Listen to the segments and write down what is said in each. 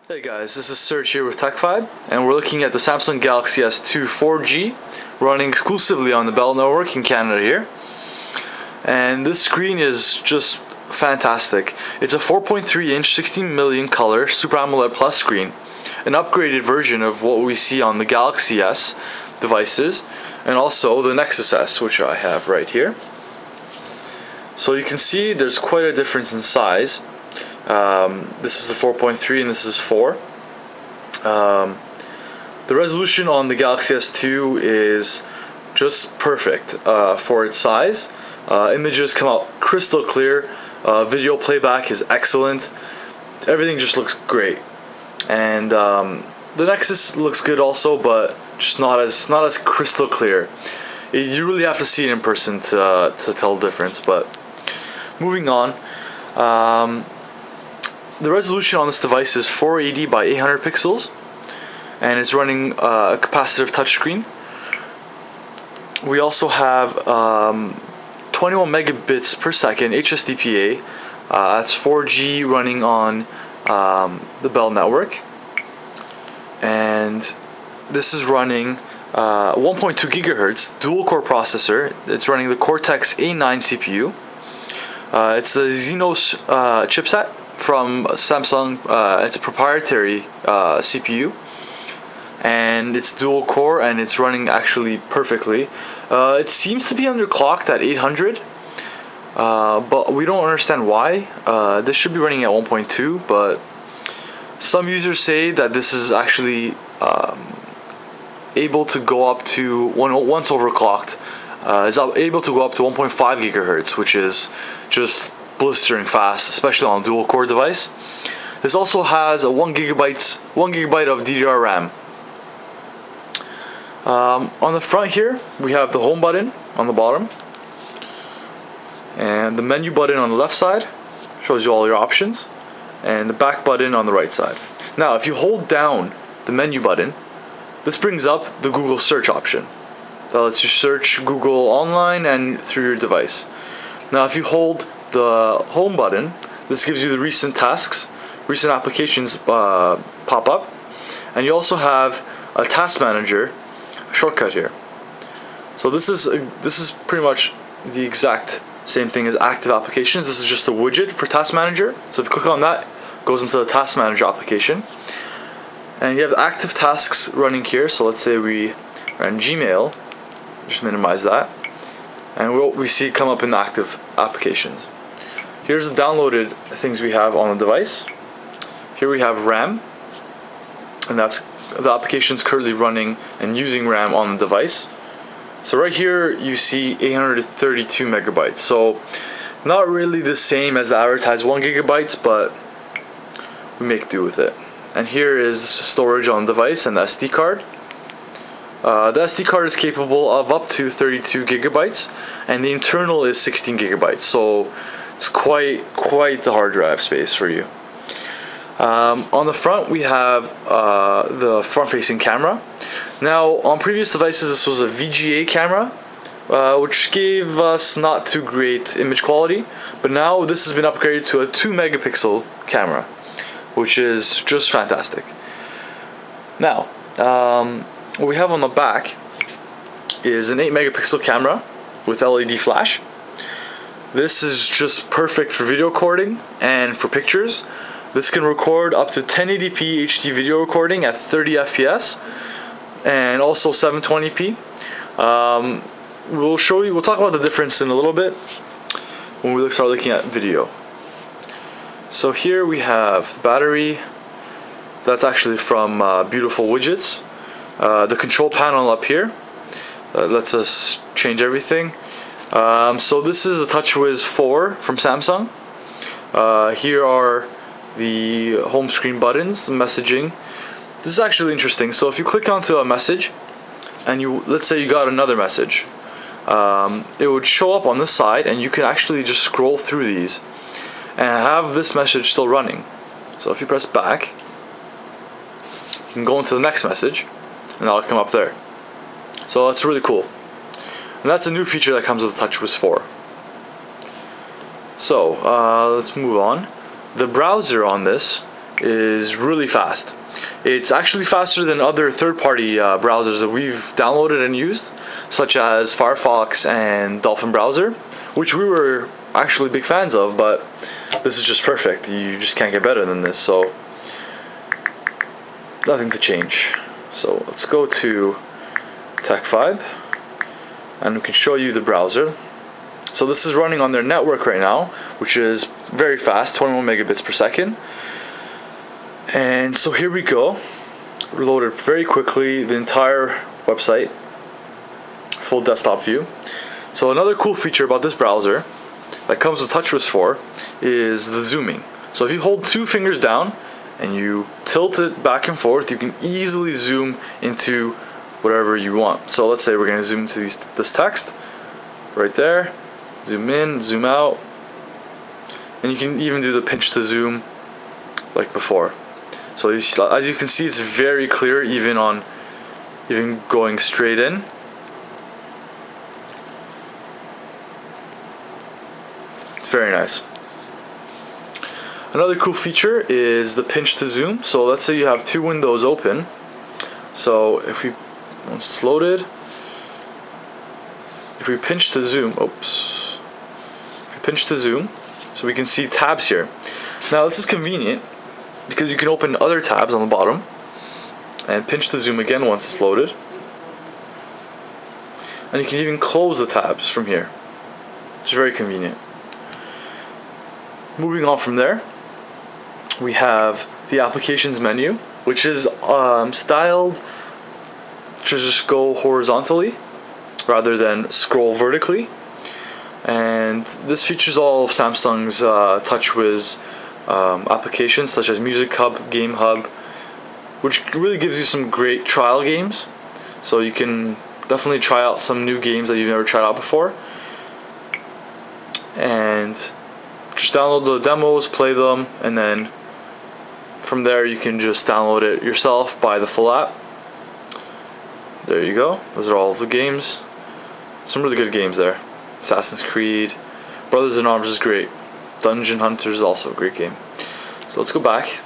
Hey guys, this is Serge here with TechFibe, and we're looking at the Samsung Galaxy S2 4G running exclusively on the Bell network in Canada here. And this screen is just fantastic. It's a 4.3 inch 16 million color Super AMOLED Plus screen, an upgraded version of what we see on the Galaxy S devices and also the Nexus S, which I have right here. So you can see there's quite a difference in size. This is a 4.3 and this is 4. The resolution on the Galaxy S2 is just perfect for its size. Images come out crystal clear. Video playback is excellent. Everything just looks great. And the Nexus looks good also, but just not as crystal clear. You really have to see it in person to tell the difference. But moving on. The resolution on this device is 480 by 800 pixels, and it's running a capacitive touchscreen. We also have 21 megabits per second HSDPA. That's 4G running on the Bell network, and this is running 1.2 gigahertz dual-core processor. It's running the Cortex A9 CPU. It's the Exynos chipset from Samsung. It's a proprietary CPU, and it's dual core, and it's running actually perfectly. It seems to be underclocked at 800, but we don't understand why. This should be running at 1.2, but some users say that this is actually able to go up to, once overclocked, is able to go up to 1.5 gigahertz, which is just blistering fast, especially on a dual core device. This also has a 1 gigabyte of DDR RAM. On the front here, we have the home button on the bottom, and the menu button on the left side shows you all your options, and the back button on the right side. Now, if you hold down the menu button, this brings up the Google search option. That lets you search Google online and through your device. Now, if you hold the home button, this gives you the recent tasks, recent applications pop up, and you also have a task manager shortcut here. So this is pretty much the exact same thing as active applications. This is just a widget for task manager. So if you click on that, it goes into the task manager application, and you have active tasks running here. So let's say we ran Gmail, just minimize that, and what we see come up in the active applications. Here's the downloaded things we have on the device. Here we have RAM, and that's the applications currently running and using RAM on the device. So right here you see 832 megabytes. So not really the same as the advertised 1 gigabytes, but we make do with it. And here is storage on the device and the SD card. The SD card is capable of up to 32 gigabytes, and the internal is 16 gigabytes. So it's quite the hard drive space for you. On the front, we have the front-facing camera. Now, on previous devices, this was a VGA camera, which gave us not too great image quality. But now this has been upgraded to a 2 megapixel camera, which is just fantastic. Now, what we have on the back is an 8 megapixel camera with LED flash. This is just perfect for video recording and for pictures. This can record up to 1080p HD video recording at 30 FPS and also 720p. We'll talk about the difference in a little bit when we start looking at video. So here we have the battery. That's actually from Beautiful Widgets. The control panel up here lets us change everything. So this is the TouchWiz 4 from Samsung. Here are the home screen buttons, the messaging. This is actually interesting. So if you click onto a message, and let's say you got another message, it would show up on this side, and you can actually just scroll through these and have this message still running. So if you press back, you can go into the next message, and that'll come up there. So that's really cool. And that's a new feature that comes with TouchWiz 4. So let's move on. The browser on this is really fast. It's actually faster than other third-party browsers that we've downloaded and used, such as Firefox and Dolphin browser, which we were actually big fans of, but this is just perfect. You just can't get better than this, so nothing to change. So let's go to TechFibe, and we can show you the browser. So this is running on their network right now, which is very fast, 21 megabits per second. And so here we go. Loaded very quickly the entire website, full desktop view. So another cool feature about this browser that comes with TouchWiz 4 is the zooming. So if you hold two fingers down and you tilt it back and forth, you can easily zoom into whatever you want. So let's say we're going to zoom to this text right there, zoom in, zoom out, and you can even do the pinch to zoom like before. So as you can see, it's very clear even going straight in. It's very nice. Another cool feature is the pinch to zoom. So let's say you have two windows open. So once it's loaded, if we pinch to zoom, so we can see tabs here. Now this is convenient because you can open other tabs on the bottom and pinch to zoom again once it's loaded. And you can even close the tabs from here. It's very convenient. Moving on from there, we have the applications menu, which is styled to just go horizontally rather than scroll vertically. And this features all of Samsung's TouchWiz applications such as Music Hub, Game Hub, which really gives you some great trial games. So you can definitely try out some new games that you've never tried out before. And just download the demos, play them, and then from there you can just download it yourself, buy the full app. There you go. Those are all of the games. Some really good games there. Assassin's Creed, Brothers in Arms is great. Dungeon Hunter is also a great game. So let's go back.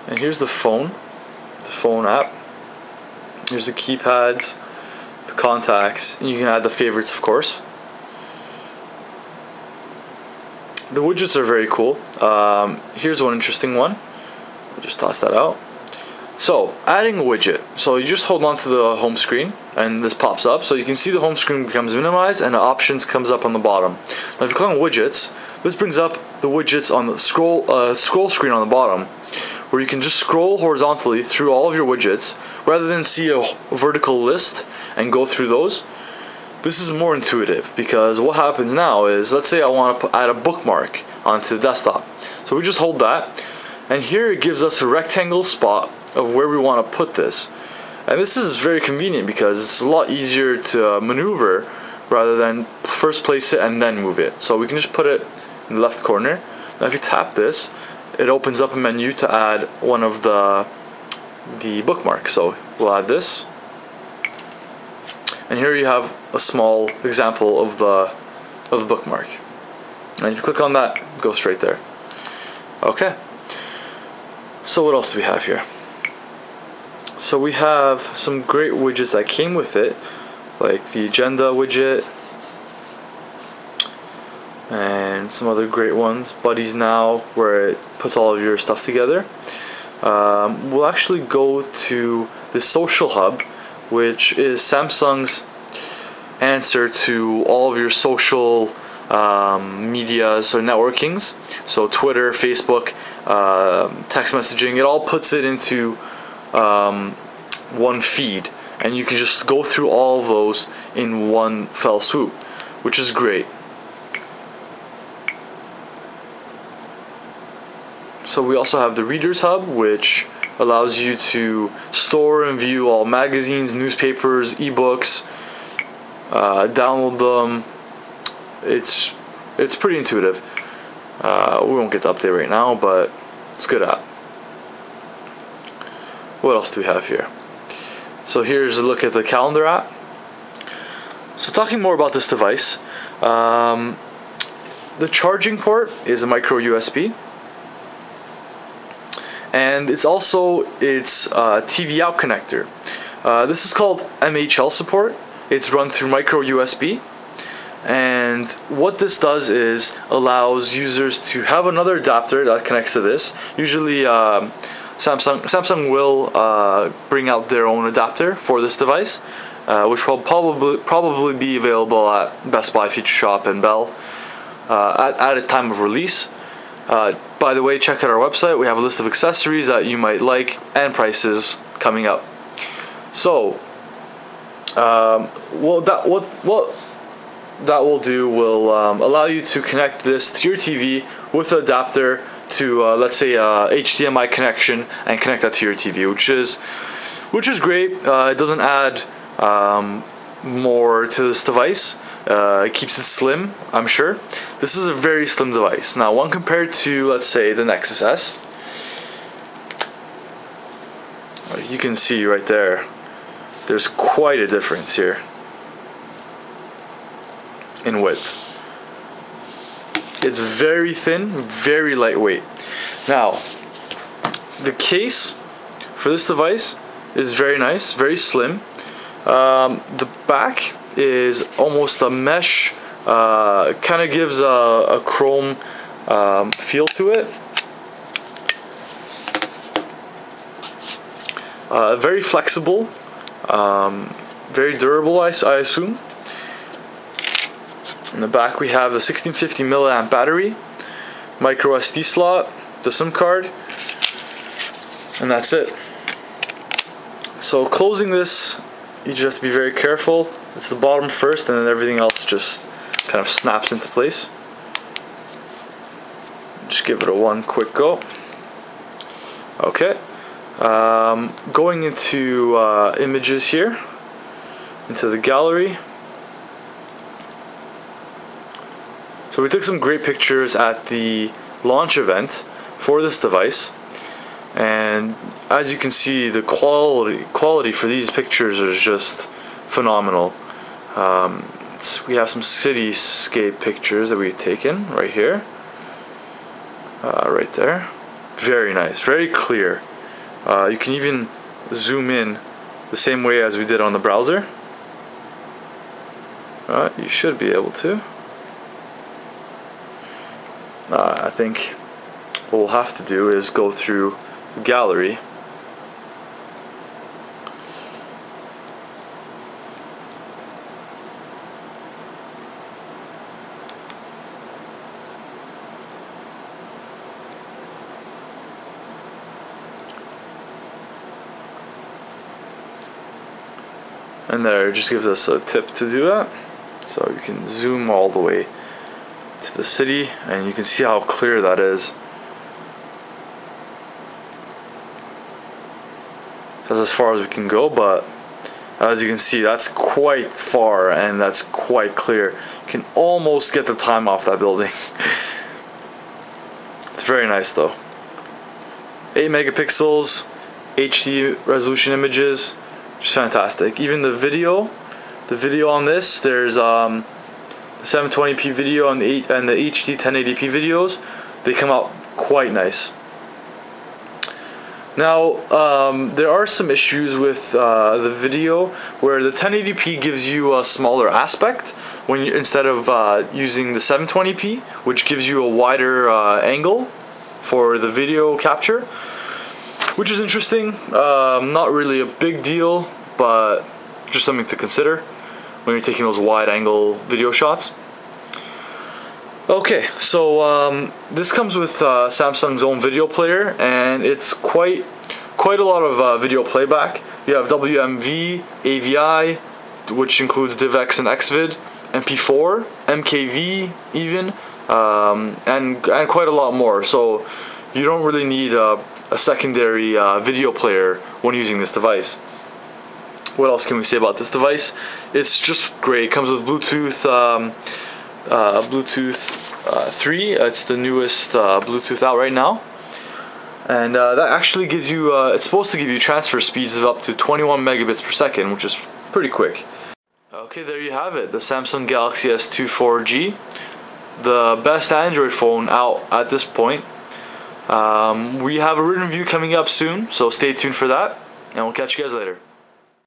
And here's the phone app. Here's the keypads, the contacts, and you can add the favorites, of course. The widgets are very cool. Here's one interesting one. I'll just toss that out. So, adding a widget. So you just hold on to the home screen and this pops up. So you can see the home screen becomes minimized and the options comes up on the bottom. Now if you click on widgets, this brings up the widgets on the scroll screen on the bottom, where you can just scroll horizontally through all of your widgets rather than see a vertical list and go through those. This is more intuitive because what happens now is, let's say I want to add a bookmark onto the desktop. So we just hold that, and here it gives us a rectangle spot of where we want to put this. And this is very convenient because it's a lot easier to maneuver rather than first place it and then move it. So we can just put it in the left corner. Now if you tap this, it opens up a menu to add one of the bookmarks. So we'll add this. And here you have a small example of the bookmark. And if you click on that, go straight there. Okay. So what else do we have here? So we have some great widgets that came with it, like the agenda widget and some other great ones. Buddies Now, where it puts all of your stuff together. We'll actually go to the Social Hub, which is Samsung's answer to all of your social medias or networkings. So Twitter, Facebook, text messaging, it all puts it into one feed, and you can just go through all of those in one fell swoop, which is great. So we also have the Readers Hub, which allows you to store and view all magazines, newspapers, ebooks, download them. It's pretty intuitive. We won't get the update right now, but it's a good app. What else do we have here? So here's a look at the calendar app. So talking more about this device, the charging port is a micro USB. and it's also its TV out connector. This is called MHL support. It's run through micro USB, and what this does is allows users to have another adapter that connects to this. Usually Samsung will bring out their own adapter for this device, which will probably be available at Best Buy, Future Shop, and Bell at its time of release. By the way, check out our website. We have a list of accessories that you might like and prices coming up. So, what that will do will allow you to connect this to your TV with an adapter to let's say a HDMI connection, and connect that to your TV, which is great. It doesn't add more to this device. It keeps it slim, I'm sure. This is a very slim device. Now, when compared to, let's say, the Nexus S, you can see right there, there's quite a difference here in width. It's very thin, very lightweight. Now, the case for this device is very nice, very slim. The back is almost a mesh, kind of gives a chrome feel to it. Very flexible, very durable, I assume. In the back we have the 1650 milliamp battery, micro SD slot, the SIM card, and that's it. So closing this, you just have to be very careful. It's the bottom first, and then everything else just kind of snaps into place. Just give it a one quick go. Okay. Going into images here, into the gallery. So we took some great pictures at the launch event for this device, and as you can see, the quality for these pictures is just phenomenal. We have some cityscape pictures that we've taken right here, right there. Very nice, very clear. You can even zoom in the same way as we did on the browser. You should be able to. I think what we'll have to do is go through the gallery. And there, it just gives us a tip to do that. So you can zoom all the way to the city, and you can see how clear that is. So that's as far as we can go, but as you can see, that's quite far and that's quite clear. You can almost get the time off that building. It's very nice though. 8 megapixels, HD resolution images, just fantastic. Even the video on this, there's the 720p video and the HD 1080p videos, they come out quite nice. Now, there are some issues with the video where the 1080p gives you a smaller aspect when instead of using the 720p, which gives you a wider angle for the video capture, which is interesting. Not really a big deal, but just something to consider when you're taking those wide angle video shots. Okay, so this comes with Samsung's own video player, and it's quite a lot of video playback. You have WMV, AVI, which includes DivX and XVID, MP4, MKV even, and quite a lot more. So you don't really need a secondary video player when using this device. What else can we say about this device? It's just great. It comes with Bluetooth 3. It's the newest Bluetooth out right now, and that actually gives you it's supposed to give you transfer speeds of up to 21 megabits per second, which is pretty quick. Okay, there you have it, the Samsung Galaxy S2 4G, the best Android phone out at this point. We have a written review coming up soon, so stay tuned for that, and we'll catch you guys later.